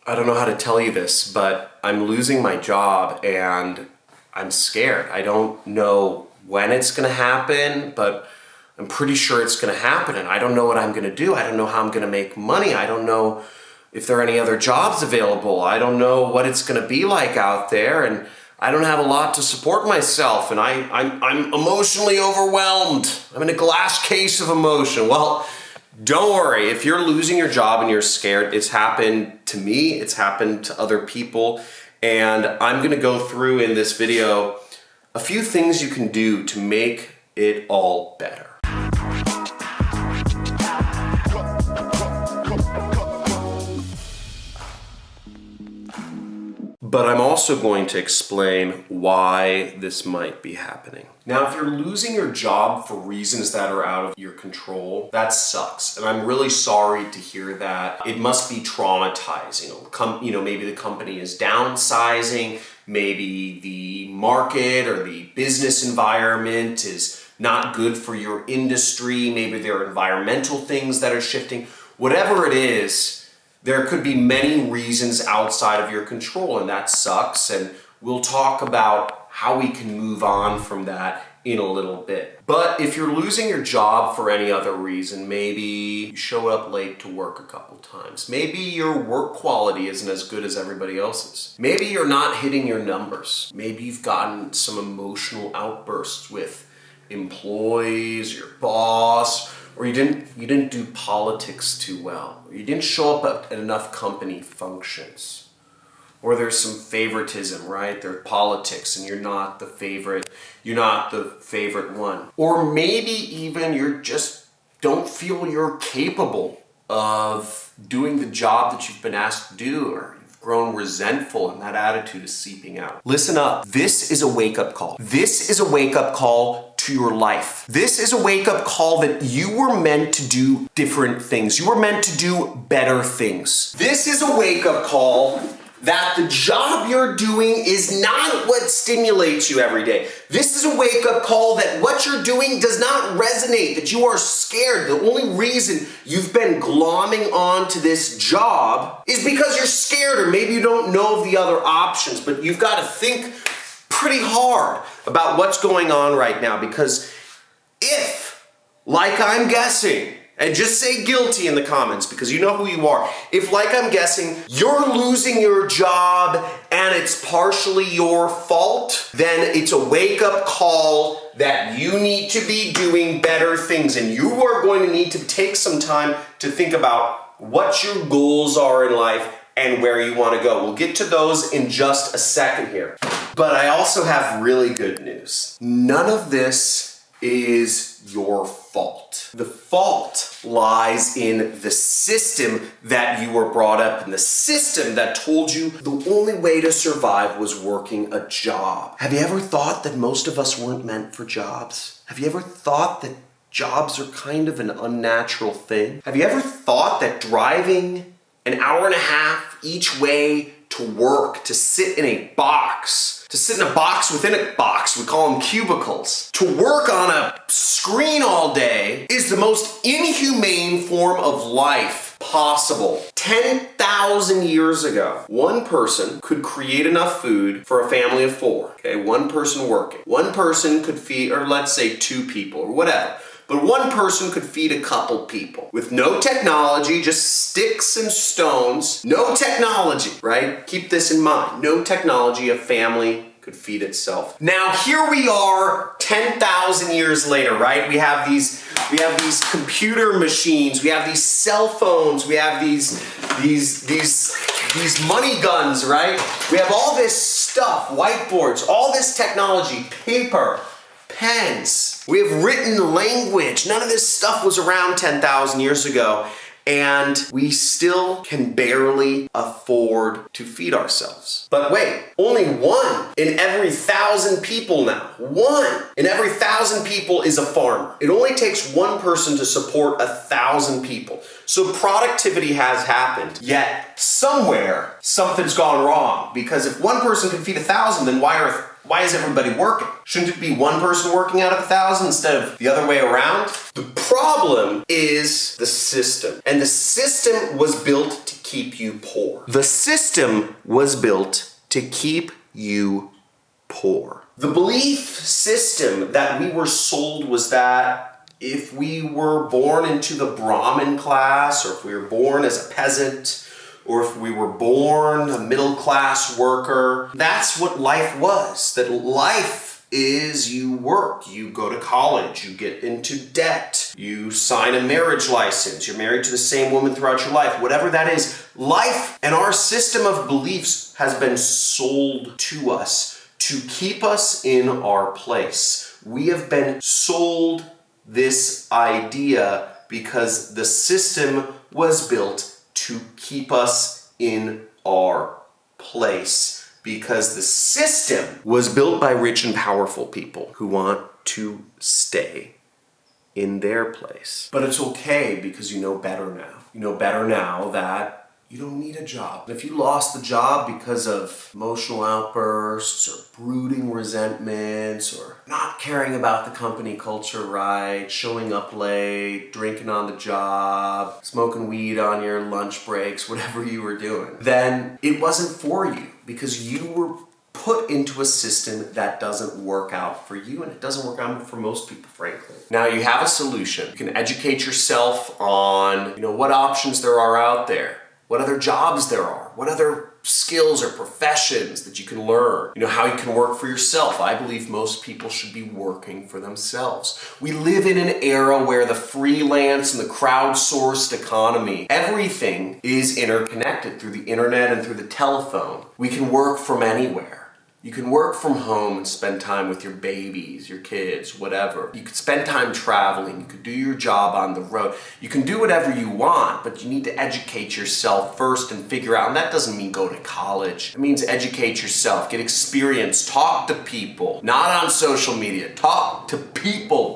I don't know how to tell you this, but I'm losing my job and I'm scared. I don't know when it's gonna happen, but I'm pretty sure it's gonna happen, and I don't know what I'm gonna do. I don't know how I'm gonna make money. I don't know if there are any other jobs available. I don't know what it's gonna be like out there, and I don't have a lot to support myself, and I'm emotionally overwhelmed. I'm in a glass case of emotion. Well, don't worry, if you're losing your job and you're scared, it's happened to me, it's happened to other people, and I'm gonna go through in this video a few things you can do to make it all better. But I'm also going to explain why this might be happening. Now, if you're losing your job for reasons that are out of your control, that sucks. And I'm really sorry to hear that. It must be traumatizing. Maybe the company is downsizing, maybe the market or the business environment is not good for your industry, maybe there are environmental things that are shifting. Whatever it is, there could be many reasons outside of your control, and that sucks, and we'll talk about how we can move on from that in a little bit. But if you're losing your job for any other reason, maybe you showed up late to work a couple times, maybe your work quality isn't as good as everybody else's, maybe you're not hitting your numbers, maybe you've gotten some emotional outbursts with employees, your boss, or you didn't do politics too well, or you didn't show up at enough company functions, or there's some favoritism, right? There's politics and you're not the favorite one. Or maybe even you just don't feel you're capable of doing the job that you've been asked to do, or you've grown resentful and that attitude is seeping out. Listen up, this is a wake-up call. This is a wake-up call to your life. This is a wake-up call that you were meant to do different things. You were meant to do better things. This is a wake-up call that the job you're doing is not what stimulates you every day. This is a wake-up call that what you're doing does not resonate, that you are scared. The only reason you've been glomming on to this job is because you're scared, or maybe you don't know of the other options, but you've got to think pretty hard about what's going on right now, because if, like I'm guessing, and just say guilty in the comments because you know who you are. If, like I'm guessing, you're losing your job and it's partially your fault, then it's a wake-up call that you need to be doing better things, and you are going to need to take some time to think about what your goals are in life and where you want to go. We'll get to those in just a second here. But I also have really good news. None of this is your fault. The fault lies in the system that you were brought up in, the system that told you the only way to survive was working a job. Have you ever thought that most of us weren't meant for jobs? Have you ever thought that jobs are kind of an unnatural thing? Have you ever thought that driving an hour and a half each way to work, to sit in a box within a box, we call them cubicles, to work on a screen all day is the most inhumane form of life possible. 10,000 years ago, one person could create enough food for a family of 4. Okay, one person working. One person could feed, or let's say 2 people, or whatever. But one person could feed a couple people with no technology, just sticks and stones. No technology, right? Keep this in mind. No technology, a family could feed itself. Now here we are 10,000 years later, right? We have these computer machines, we have these cell phones, we have these money guns, right? We have all this stuff, whiteboards, all this technology, paper, pens. We have written language. None of this stuff was around 10,000 years ago, and we still can barely afford to feed ourselves. But wait, only 1 in every 1,000 people now. 1 in every 1,000 people is a farmer. It only takes 1 person to support 1,000 people. So productivity has happened, yet somewhere something's gone wrong, because if 1 person can feed 1,000, then why are Why is everybody working? Shouldn't it be one person working out of 1,000 instead of the other way around? The problem is the system. And the system was built to keep you poor. The system was built to keep you poor. The belief system that we were sold was that if we were born into the Brahmin class, or if we were born as a peasant, or if we were born a middle-class worker, that's what life was. That life is you work, you go to college, you get into debt, you sign a marriage license, you're married to the same woman throughout your life, whatever that is. Life and our system of beliefs has been sold to us to keep us in our place. We have been sold this idea because the system was built to keep us in our place, because the system was built by rich and powerful people who want to stay in their place. But it's okay because you know better now. You know better now that you don't need a job. If you lost the job because of emotional outbursts or brooding resentments or not caring about the company culture right, showing up late, drinking on the job, smoking weed on your lunch breaks, whatever you were doing, then it wasn't for you because you were put into a system that doesn't work out for you, and it doesn't work out for most people, frankly. Now you have a solution. You can educate yourself on, what options there are out there. What other jobs there are, what other skills or professions that you can learn, how you can work for yourself. I believe most people should be working for themselves. We live in an era where the freelance and the crowdsourced economy, everything is interconnected through the internet and through the telephone. We can work from anywhere. You can work from home and spend time with your babies, your kids, whatever. You could spend time traveling. You could do your job on the road. You can do whatever you want, but you need to educate yourself first and figure out, and that doesn't mean go to college. It means educate yourself, get experience, talk to people, not on social media, talk to people.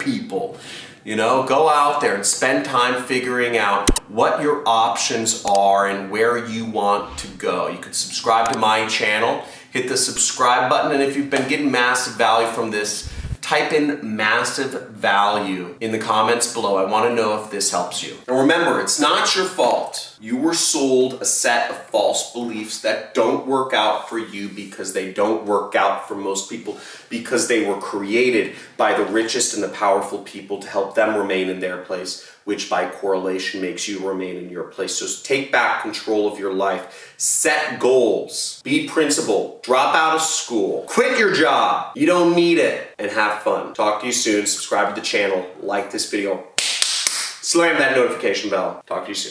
Go out there and spend time figuring out what your options are and where you want to go. You could subscribe to my channel. Hit the subscribe button, and if you've been getting massive value from this, type in massive value in the comments below. I want to know if this helps you. And remember, it's not your fault. You were sold a set of false beliefs that don't work out for you because they don't work out for most people, because they were created by the richest and the powerful people to help them remain in their place, which by correlation makes you remain in your place. So take back control of your life. Set goals. Be principled. Drop out of school. Quit your job. You don't need it. And have fun. Talk to you soon. Subscribe to the channel. Like this video. Slam that notification bell. Talk to you soon.